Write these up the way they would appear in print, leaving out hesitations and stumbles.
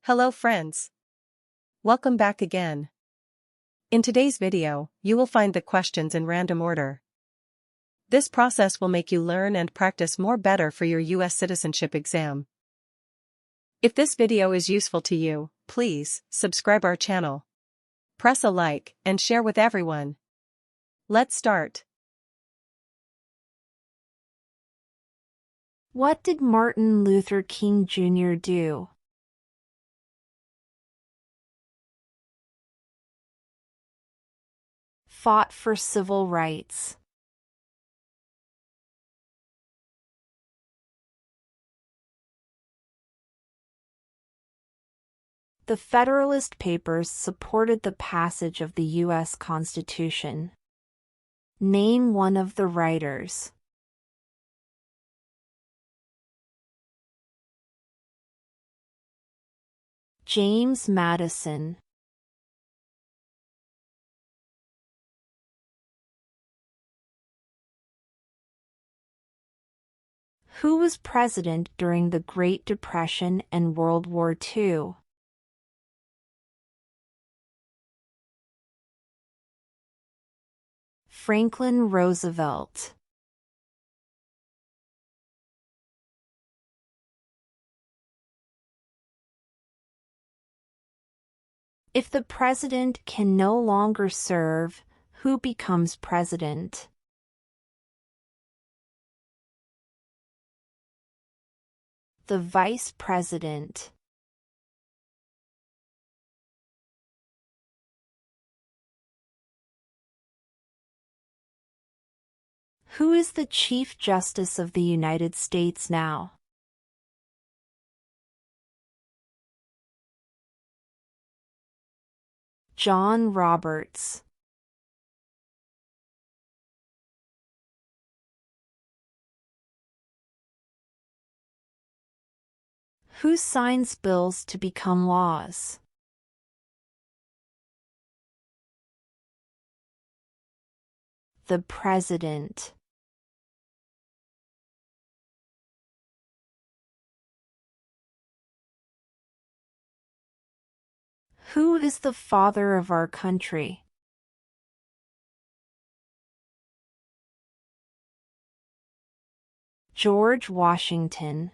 Hello friends. Welcome back again. In today's video, you will find the questions in random order. This process will make you learn and practice more better for your U.S. citizenship exam. If this video is useful to you, please subscribe our channel. Press a like and share with everyone. Let's start. What did Martin Luther King Jr. do? Fought for civil rights. The Federalist Papers supported the passage of the U.S. Constitution. Name one of the writers. James Madison. Who was president during the Great Depression and World War II? Franklin Roosevelt. If the president can no longer serve, who becomes president? The vice president. Who is the Chief Justice of the United States now? John Roberts. Who signs bills to become laws? The President. Who is the father of our country? George Washington.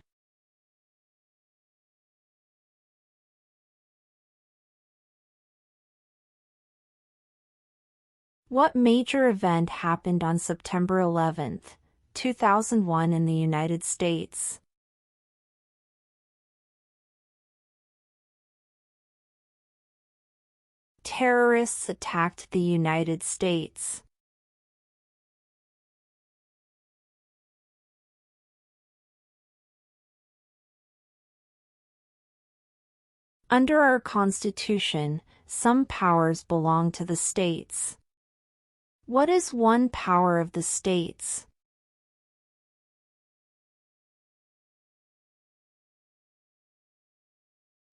What major event happened on September 11, 2001 in the United States? Terrorists attacked the United States. Under our Constitution, some powers belong to the states. What is one power of the states?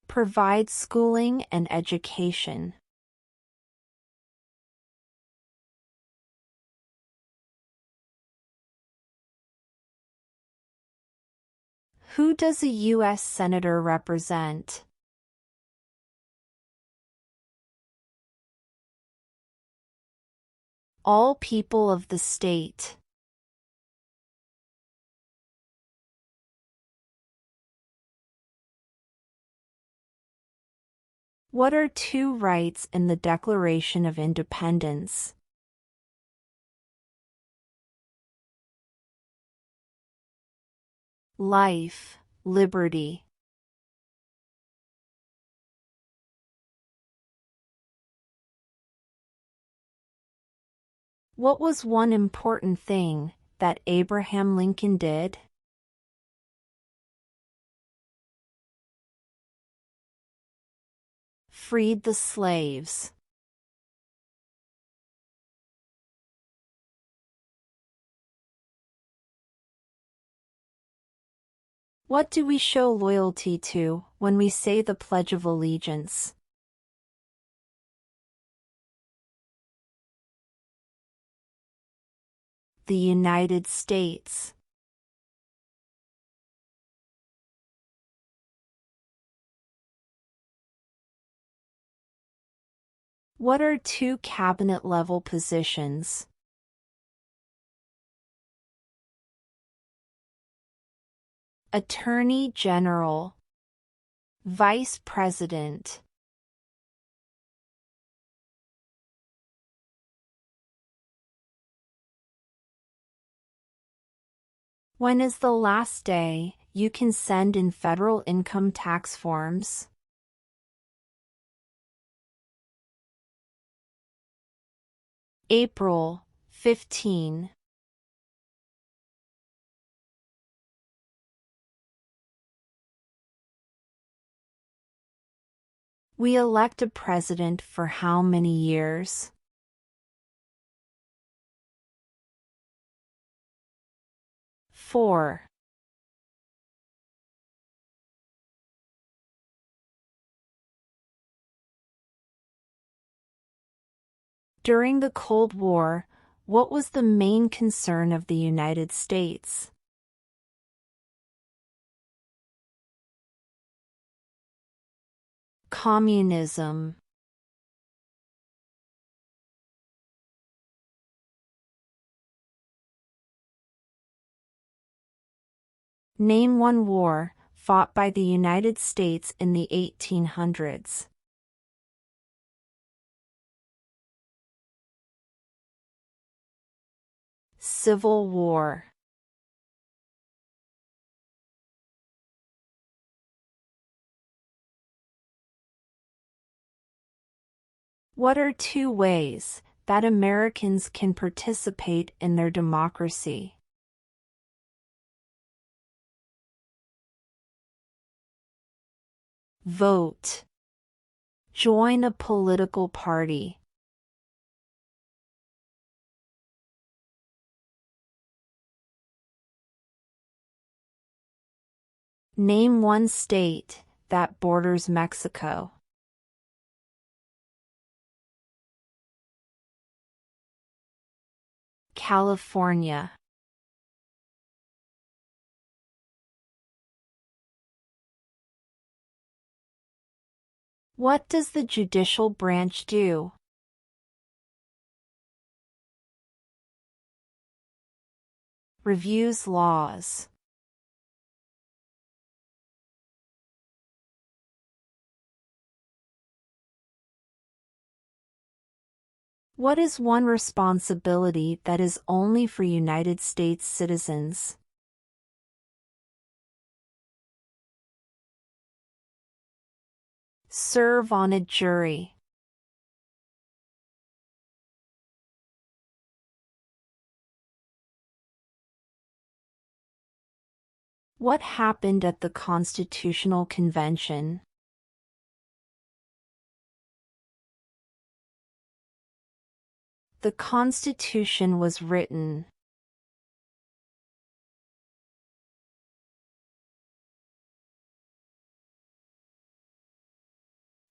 Provide schooling and education. Who does a U.S. Senator represent? All people of the state. What are two rights in the Declaration of Independence? Life, liberty. What was one important thing that Abraham Lincoln did? Freed the slaves. What do we show loyalty to when we say the Pledge of Allegiance? The United States. What are two cabinet-level positions? Attorney General, Vice President. When is the last day you can send in federal income tax forms? April 15. We elect a president for how many years? 4. During the Cold War, what was the main concern of the United States? Communism. Name one war fought by the United States in the 1800s. Civil War. What are two ways that Americans can participate in their democracy? Vote. Join a political party. Name one state that borders Mexico. California. What does the judicial branch do? Reviews laws. What is one responsibility that is only for United States citizens? Serve on a jury. What happened at the Constitutional Convention? The Constitution was written.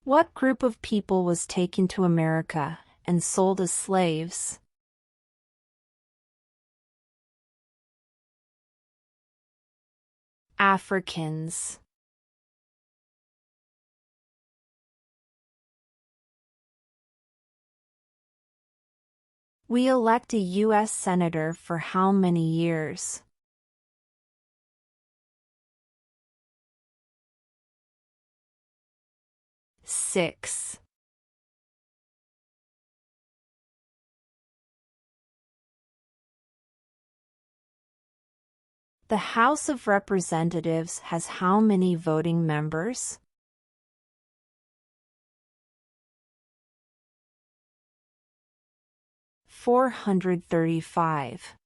What group of people was taken to America and sold as slaves? Africans. We elect a U.S. Senator for how many years? 6. The House of Representatives has how many voting members? 435.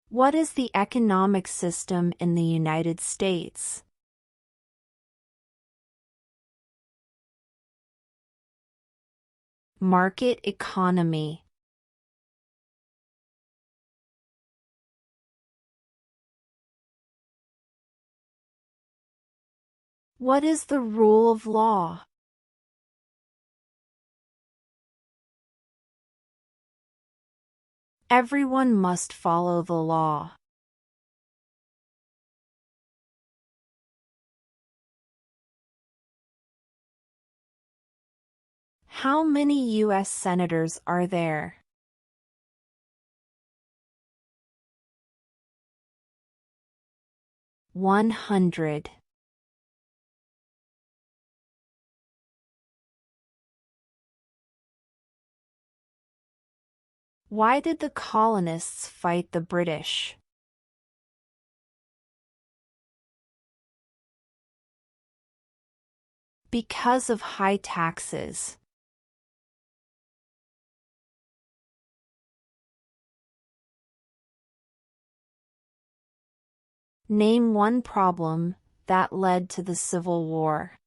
What is the economic system in the United States? Market economy. What is the rule of law? Everyone must follow the law. How many U.S. senators are there? 100. Why did the colonists fight the British? Because of high taxes. Name one problem that led to the Civil War.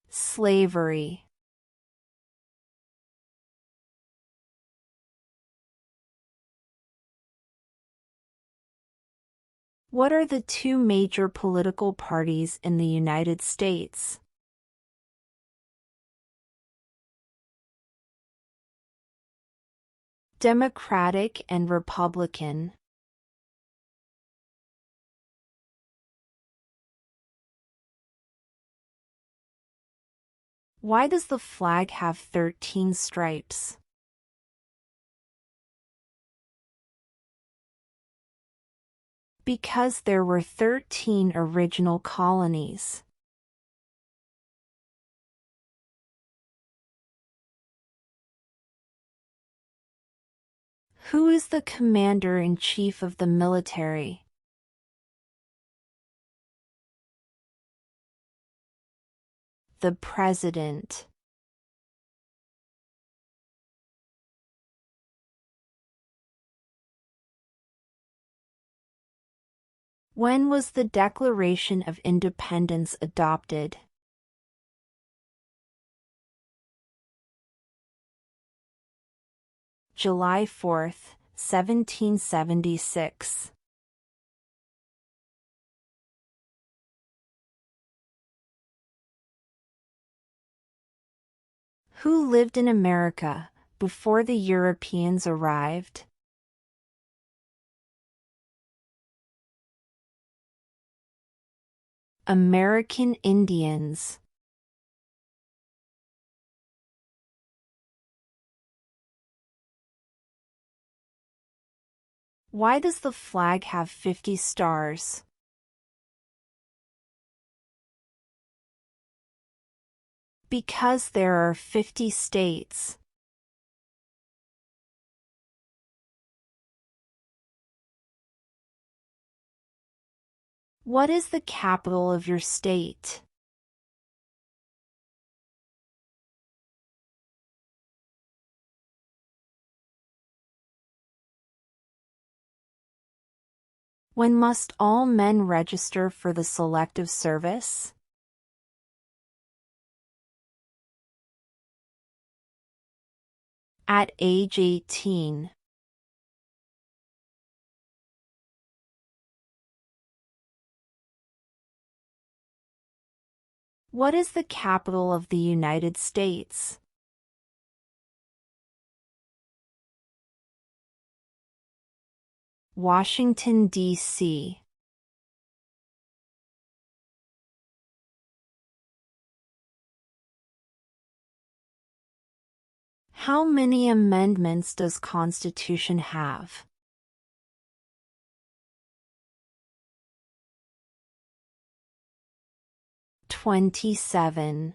Slavery. What are the two major political parties in the United States? Democratic and Republican. Why does the flag have 13 stripes? Because there were 13 original colonies. Who is the commander-in-chief of the military? The president. When was the Declaration of Independence adopted? July 4, 1776. Who lived in America before the Europeans arrived? American Indians. Why does the flag have 50 stars? Because there are 50 states. What is the capital of your state? When must all men register for the Selective Service? At age 18. What is the capital of the United States? Washington, D.C. How many amendments does Constitution have? 27.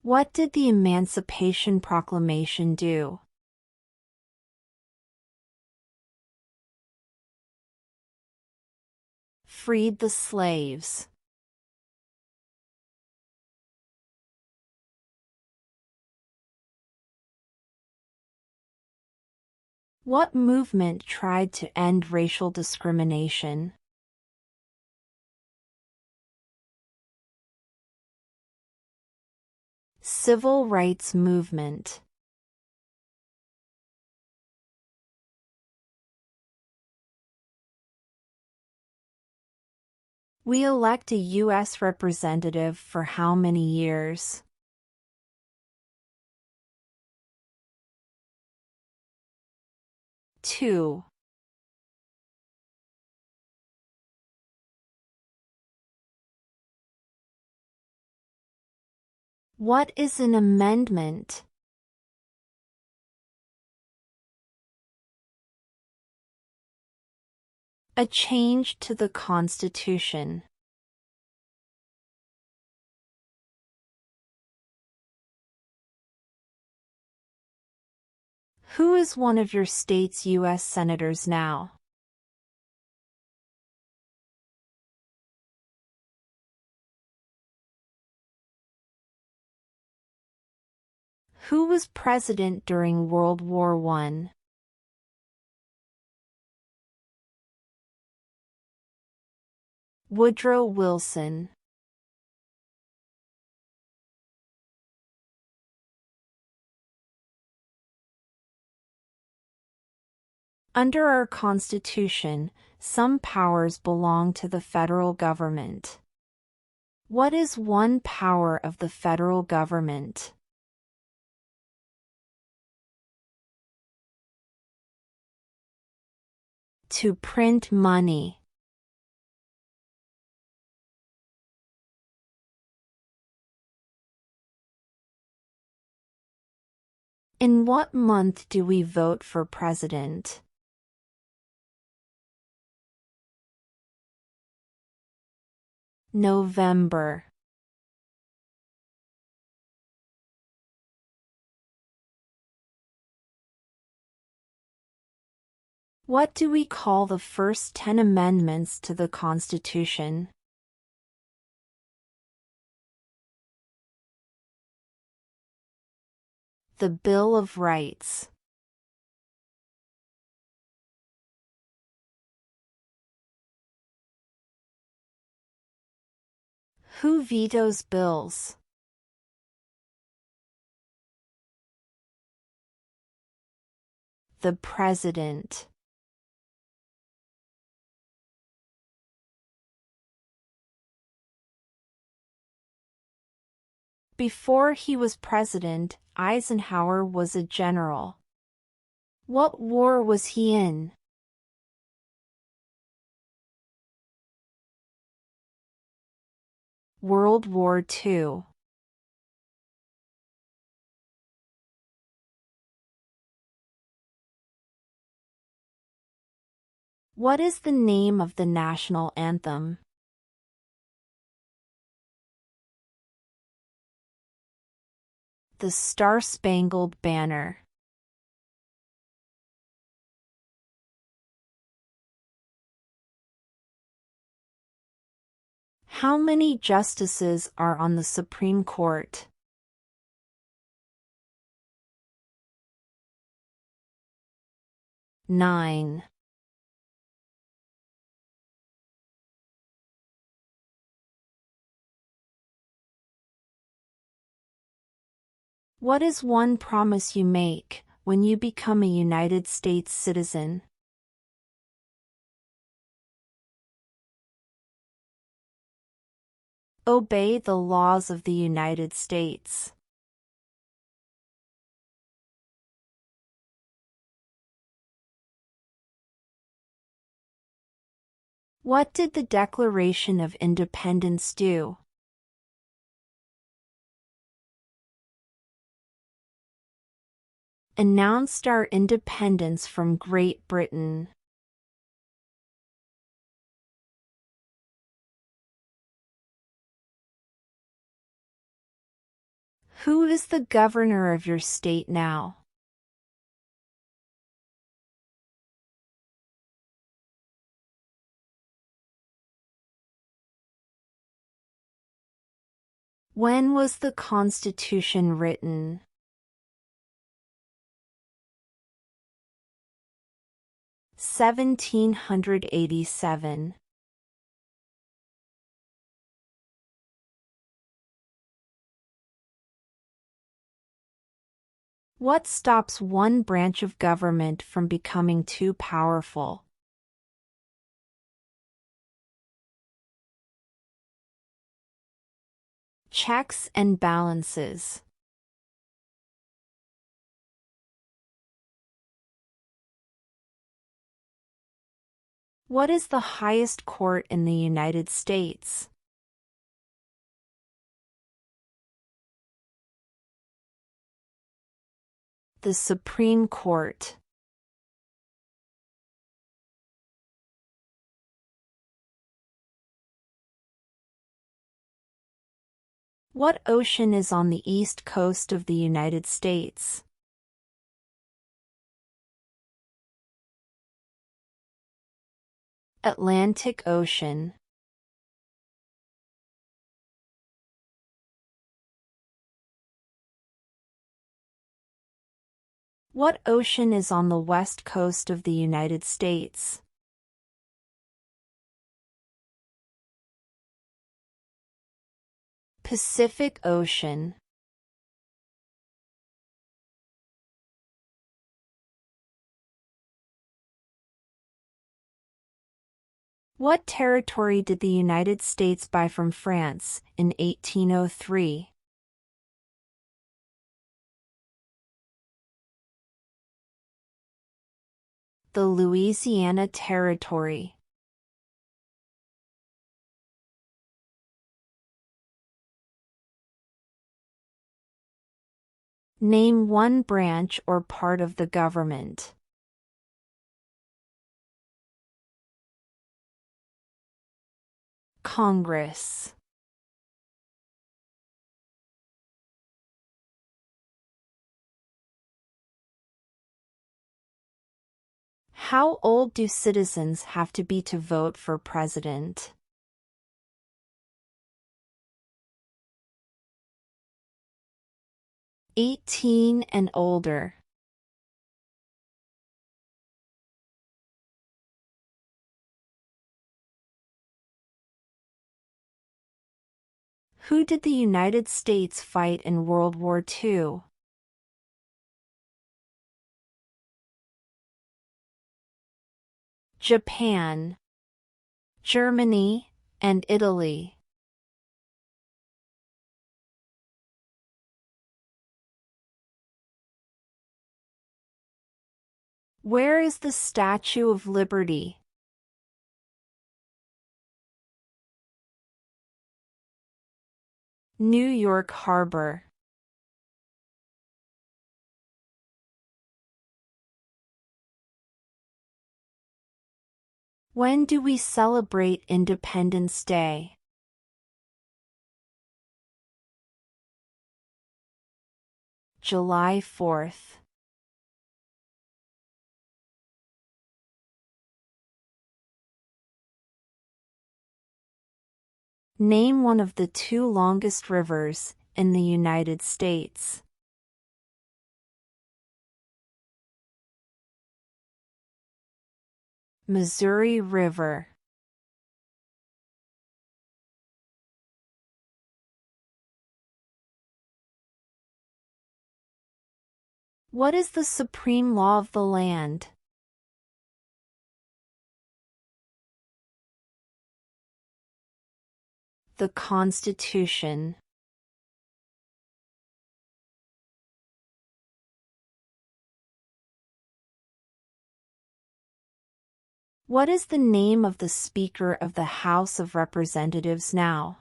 What did the Emancipation Proclamation do? Freed the slaves. What movement tried to end racial discrimination? Civil rights movement. We elect a U.S. representative for how many years? 2. What is an amendment? A change to the Constitution. Who is one of your state's U.S. senators now? Who was president during World War I? Woodrow Wilson. Under our Constitution, some powers belong to the federal government. What is one power of the federal government? To print money. In what month do we vote for president? November. What do we call the first 10 amendments to the Constitution? The Bill of Rights. Who vetoes bills? The President. Before he was president, Eisenhower was a general. What war was he in? World War II. What is the name of the national anthem? The Star-Spangled Banner. How many justices are on the Supreme Court? 9. What is one promise you make when you become a United States citizen? Obey the laws of the United States. What did the Declaration of Independence do? Announced our independence from Great Britain. Who is the governor of your state now? When was the Constitution written? 1787. What stops one branch of government from becoming too powerful? Checks and balances. What is the highest court in the United States? The Supreme Court. What ocean is on the east coast of the United States? Atlantic Ocean. What ocean is on the west coast of the United States? Pacific Ocean. What territory did the United States buy from France in 1803? The Louisiana Territory. Name one branch or part of the government. Congress. How old do citizens have to be to vote for president? 18 and older. Who did the United States fight in World War II? Japan, Germany, and Italy. Where is the Statue of Liberty? New York Harbor. When do we celebrate Independence Day? July 4th. Name one of the two longest rivers in the United States. Missouri River. What is the supreme law of the land? The Constitution. What is the name of the Speaker of the House of Representatives now?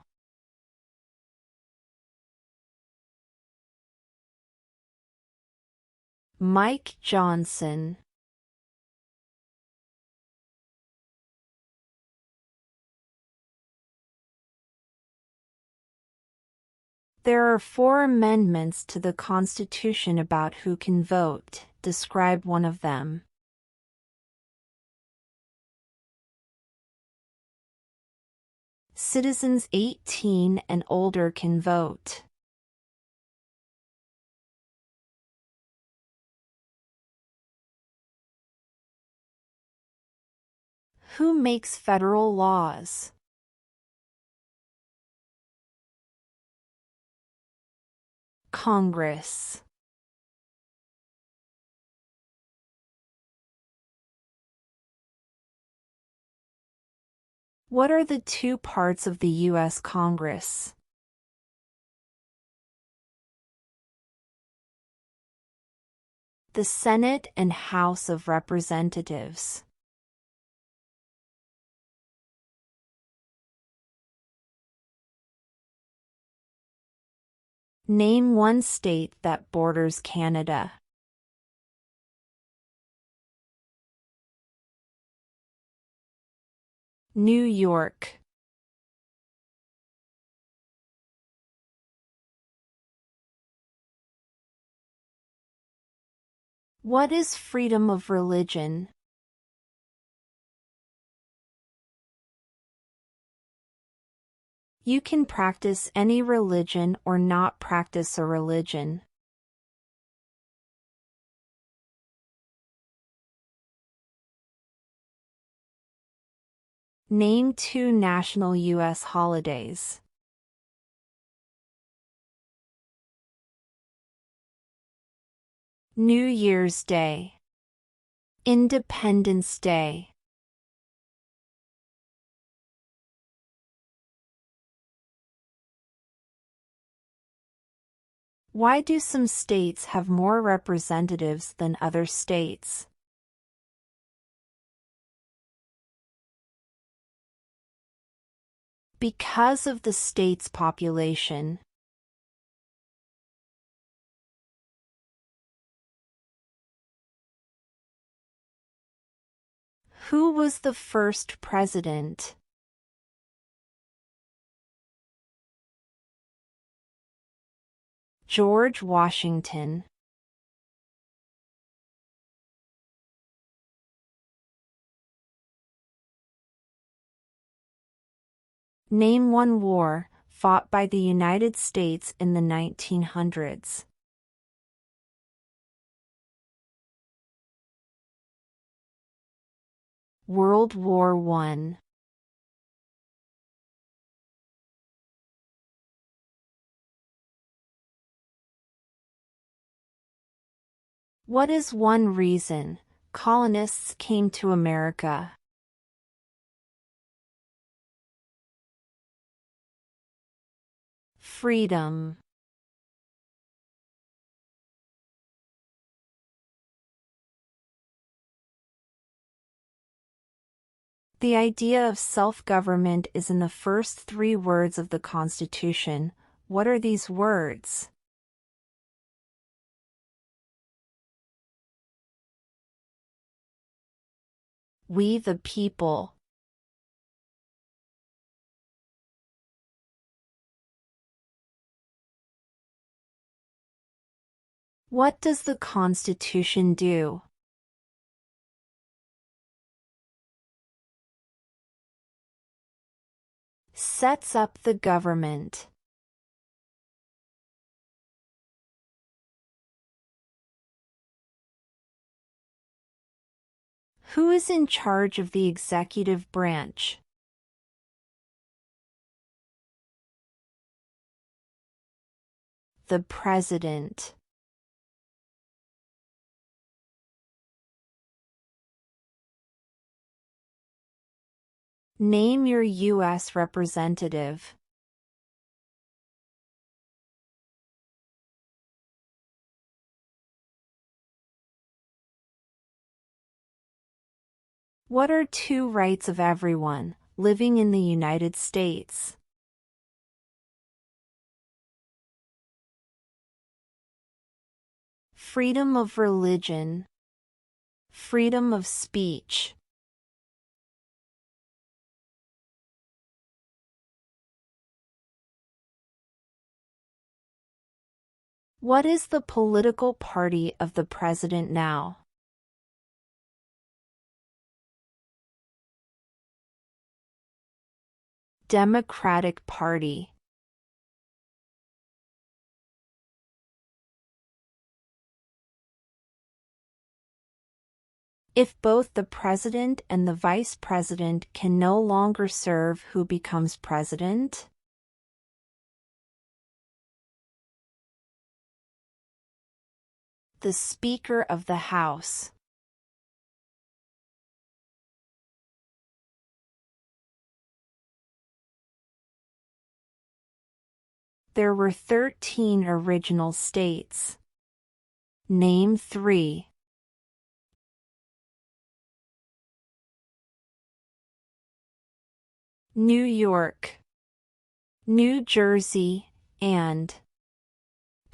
Mike Johnson. There are 4 amendments to the Constitution about who can vote. Describe one of them. Citizens 18 and older can vote. Who makes federal laws? Congress. What are the 2 parts of the U.S. Congress? The Senate and House of Representatives. Name one state that borders Canada. New York. What is freedom of religion? You can practice any religion or not practice a religion. Name two national U.S. holidays. New Year's Day. Independence Day. Why do some states have more representatives than other states? Because of the state's population. Who was the first president? George Washington. Name one war fought by the United States in the 1900s. World War I. What is one reason colonists came to America? Freedom. The idea of self-government is in the first three words of the Constitution. What are these words? We the people. What does the Constitution do? Sets up the government. Who is in charge of the executive branch? The President. Name your U.S. representative. What are two rights of everyone living in the United States? Freedom of religion. Freedom of speech. What is the political party of the president now? Democratic Party. If both the president and the vice president can no longer serve, who becomes president? The Speaker of the House. There were 13 original states. Name 3. New York, New Jersey, and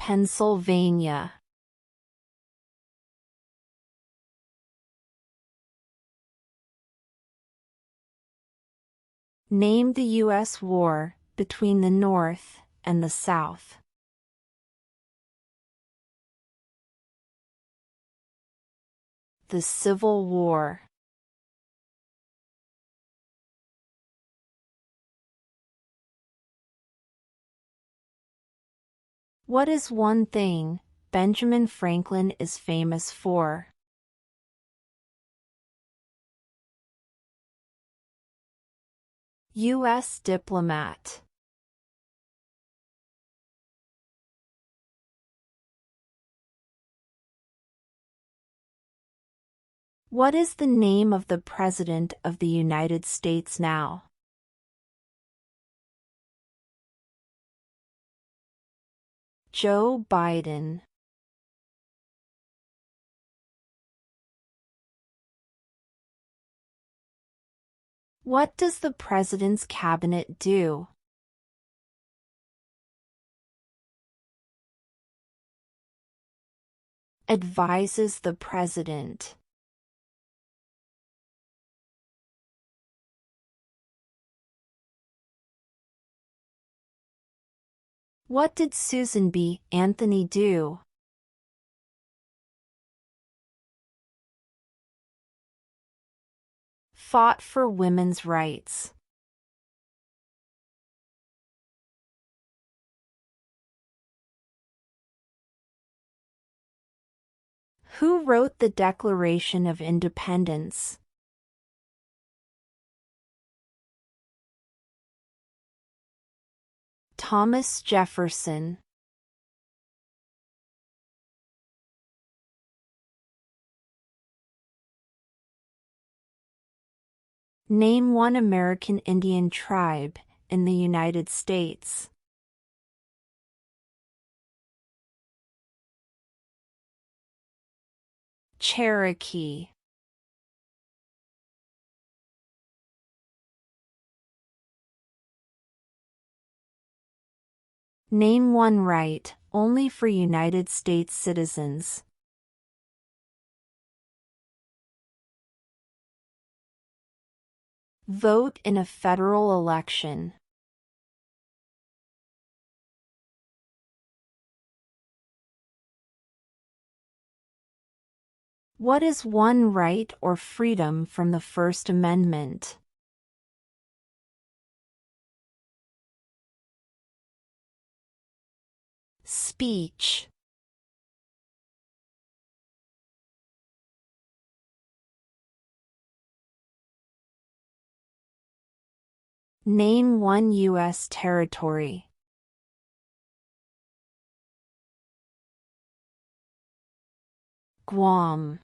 Pennsylvania. Name the U.S. war between the North and the South. The Civil War. What is one thing Benjamin Franklin is famous for? U.S. diplomat. What is the name of the President of the United States now? Joe Biden. What does the President's cabinet do? Advises the President. What did Susan B. Anthony do? Fought for women's rights. Who wrote the Declaration of Independence? Thomas Jefferson. Name one American Indian tribe in the United States. Cherokee. Name one right only for United States citizens. Vote in a federal election. What is one right or freedom from the First Amendment? Speech. Name one U.S. territory. Guam.